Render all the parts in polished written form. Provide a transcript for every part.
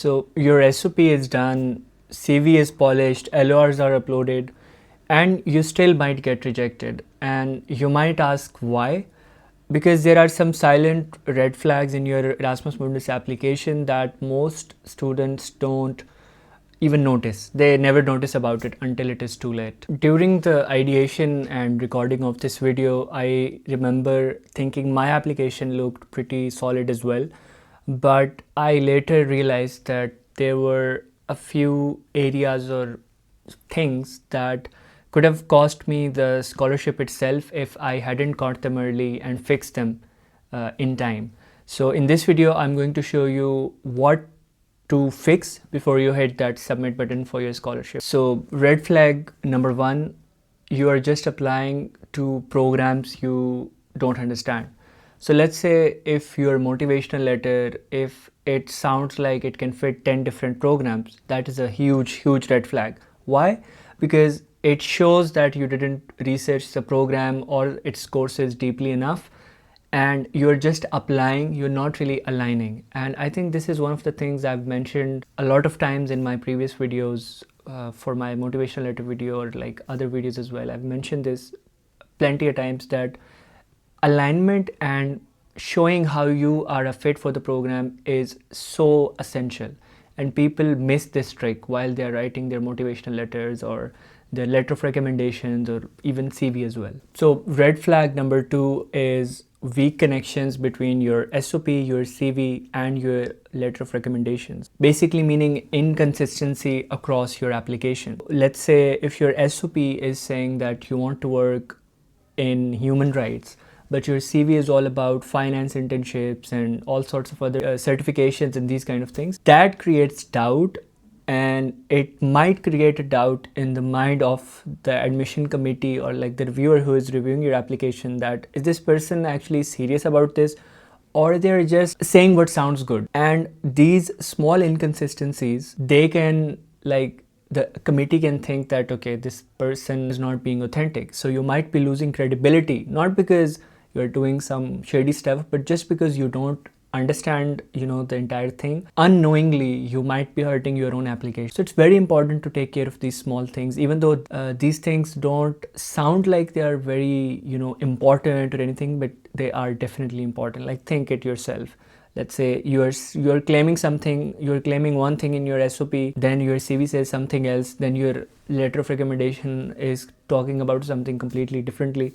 So your SOP is done, CV is polished, LORs are uploaded, and you still might get rejected. And you might ask why? Because there are some silent red flags in your Erasmus Mundus application that most students don't even notice. They never notice about it until it is too late. During the ideation and recording of this video, I remember thinking my application looked pretty solid as well. But I later realized that there were a few areas or things that could have cost me the scholarship itself if I hadn't caught them early and fixed them in time. So in this video, I'm going to show you what to fix before you hit that submit button for your scholarship. So red flag number one, you are just applying to programs you don't understand. So let's say if your motivational letter, if it sounds like it can fit 10 different programs, that is a huge red flag. Why? Because it shows that you didn't research the program or its courses deeply enough, and you're just applying, you're not really aligning. And I think this is one of the things I've mentioned a lot of times in my previous videos, for my motivational letter video or like other videos as well. I've mentioned this plenty of times that alignment and showing how you are a fit for the program is so essential, and people miss this trick while they're writing their motivational letters or their letter of recommendations or even CV as well. So red flag number two is weak connections between your SOP, your CV, and your letter of recommendations. Basically meaning inconsistency across your application. Let's say if your SOP is saying that you want to work in human rights, but your CV is all about finance internships and all sorts of other certifications and these kind of things, that creates doubt, and it might create a doubt in the mind of the admission committee or like the reviewer who is reviewing your application, that is this person actually serious about this, or they're just saying what sounds good. And these small inconsistencies, they can, like, the committee can think that, okay, this person is not being authentic. So you might be losing credibility, not because you're doing some shady stuff, but just because you don't understand, the entire thing. Unknowingly, you might be hurting your own application. So it's very important to take care of these small things, even though these things don't sound like they are very, important or anything, but they are definitely important. Like, think it yourself. Let's say you're claiming something, you're claiming one thing in your SOP, then your CV says something else, then your letter of recommendation is talking about something completely differently.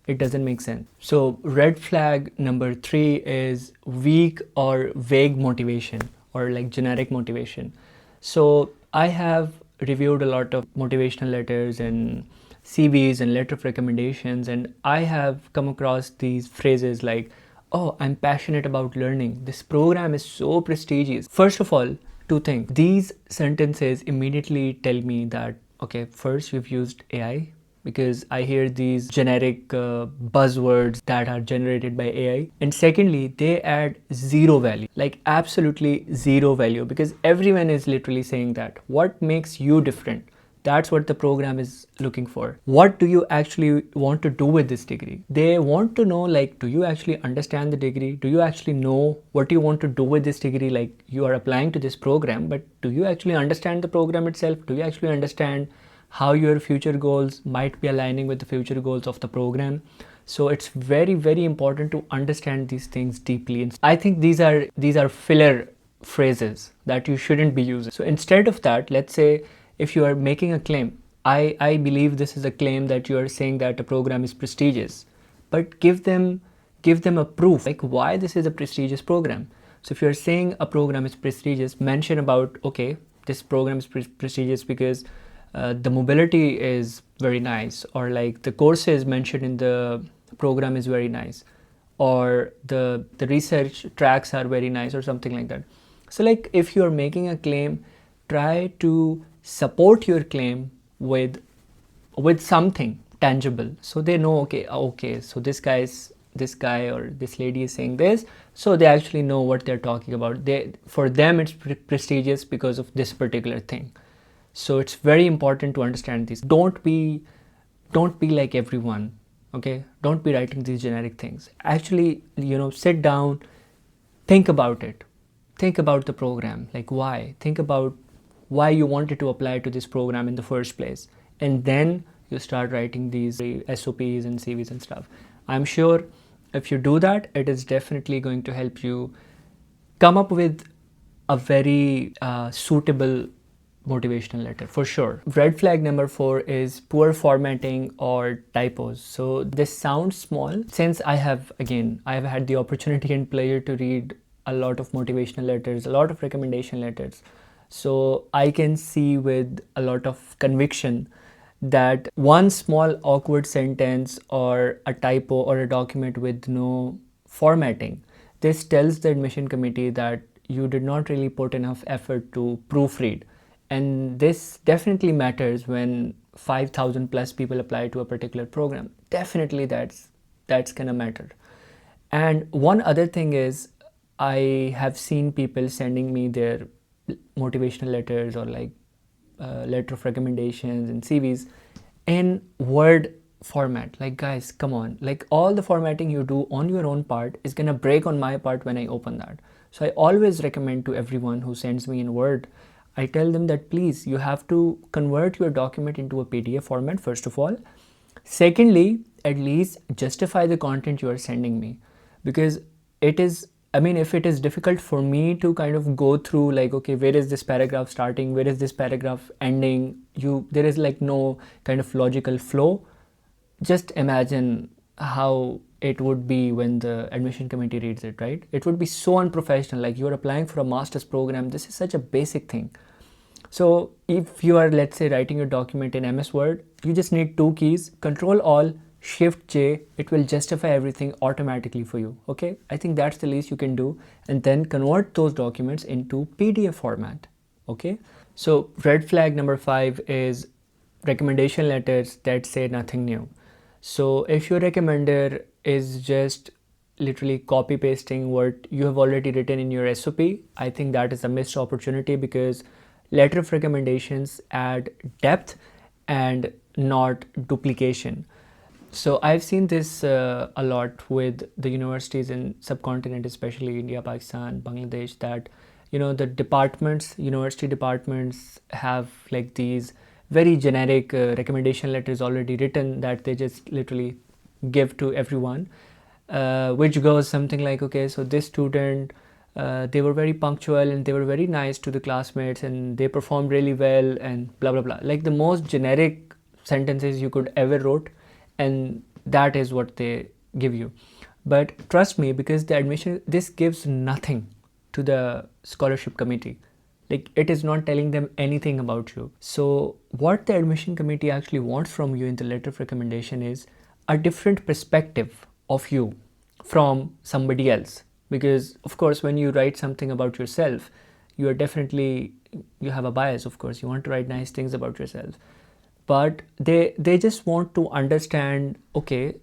It doesn't make sense. So red flag number three is weak or vague motivation, or like generic motivation. So I have reviewed a lot of motivational letters and CVs and letter of recommendations, and I have come across these phrases like, oh, I'm passionate about learning, this program is so prestigious. First of all, two things. These sentences immediately tell me that, okay, first, you've used AI, because I hear these generic buzzwords that are generated by AI. And secondly, they add zero value, like absolutely zero value, because everyone is literally saying that. What makes you different? That's what the program is looking for. What do you actually want to do with this degree? They want to know, like, do you actually understand the degree? Do you actually know what you want to do with this degree? Like, you are applying to this program, but do you actually understand the program itself? Do you actually understand how your future goals might be aligning with the future goals of the program? So it's very important to understand these things deeply. And I think these are filler phrases that you shouldn't be using. So instead of that, let's say if you are making a claim, I believe this is a claim that you are saying that a program is prestigious, but give them a proof, like why this is a prestigious program. So if you're saying a program is prestigious, mention about, okay, this program is prestigious because the mobility is very nice, or like the courses mentioned in the program is very nice, or the research tracks are very nice, or something like that. So like, if you're making a claim, try to support your claim with something tangible, so they know, okay, so this guy or this lady is saying this, so they actually know what they're talking about. For them it's prestigious because of this particular thing. So it's very important to understand this. Don't be like everyone, okay? Don't be writing these generic things. Actually, sit down, think about it. think about the program, like why. Think about why you wanted to apply to this program in the first place. And then you start writing these SOPs and CVs and stuff. I'm sure if you do that, it is definitely going to help you come up with a very suitable motivational letter for sure. Red flag number 4 is poor formatting or typos. So this sounds small. Since I have had the opportunity and pleasure to read a lot of motivational letters, a lot of recommendation letters. So I can see with a lot of conviction that one small awkward sentence or a typo or a document with no formatting, this tells the admission committee that you did not really put enough effort to proofread. And this definitely matters when 5,000 plus people apply to a particular program. Definitely that's gonna matter. And one other thing is, I have seen people sending me their motivational letters or like letter of recommendations and CVs in Word format. Like, guys, come on. Like, all the formatting you do on your own part is gonna break on my part when I open that. So I always recommend to everyone who sends me in Word, I tell them that please, you have to convert your document into a PDF format first of all. Secondly, at least justify the content you are sending me, because it is, I mean, if it is difficult for me to kind of go through like, okay, where is this paragraph starting, where is this paragraph ending, there is like no kind of logical flow. Just imagine how it would be when the admission committee reads it, right? It would be so unprofessional. Like, you're applying for a master's program. This is such a basic thing. So if you are, let's say, writing your document in MS Word, you just need 2 keys, Control All, Shift J. It will justify everything automatically for you. Okay, I think that's the least you can do, and then convert those documents into PDF format. Okay, so red flag number 5 is recommendation letters that say nothing new. So if your recommender is just literally copy pasting what you have already written in your SOP, I think that is a missed opportunity, because letter of recommendations add depth and not duplication. So I've seen this a lot with the universities in subcontinent, especially India, Pakistan, Bangladesh, that the departments, university departments have like these very generic recommendation letters already written that they just literally give to everyone, which goes something like, okay, so this student, they were very punctual and they were very nice to the classmates and they performed really well and blah blah blah, like the most generic sentences you could ever wrote, and that is what they give you. But trust me, because this gives nothing to the scholarship committee. Like, it is not telling them anything about you. So what the admission committee actually wants from you in the letter of recommendation is a different perspective of you from somebody else. Because of course, when you write something about yourself, you have a bias. Of course, you want to write nice things about yourself, but they just want to understand, okay,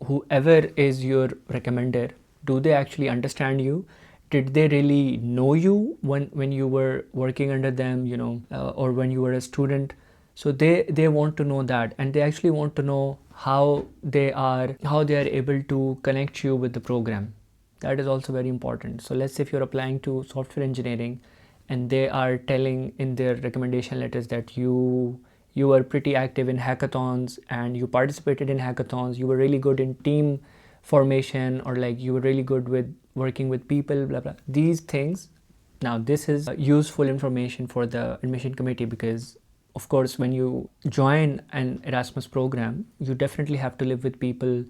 whoever is your recommender, do they actually understand you? Did they really know you when you were working under them, or when you were a student? So they want to know that, and they actually want to know how they are able to connect you with the program. That is also very important. So let's say if you're applying to software engineering and they are telling in their recommendation letters that you were pretty active in hackathons and you participated in hackathons, you were really good in team formation, or like you were really good with working with people, blah blah, these things. Now this is useful information for the admission committee, because of course when you join an Erasmus program, you definitely have to live with people,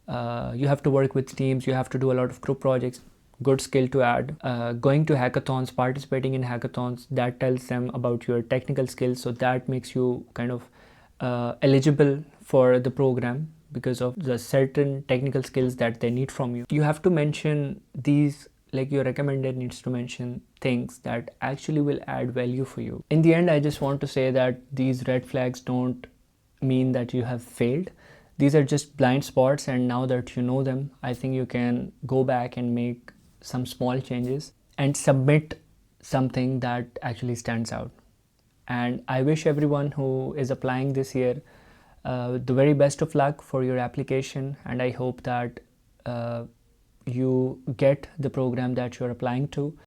you have to work with teams, you have to do a lot of group projects. Good skill to add. Going to hackathons, participating in hackathons, that tells them about your technical skills, so that makes you kind of eligible for the program because of the certain technical skills that they need from you. You have to mention these, like your recommender needs to mention things that actually will add value for you. In the end, I just want to say that these red flags don't mean that you have failed. These are just blind spots, and now that you know them, I think you can go back and make some small changes and submit something that actually stands out. And I wish everyone who is applying this year the very best of luck for your application, and I hope that you get the program that you're applying to.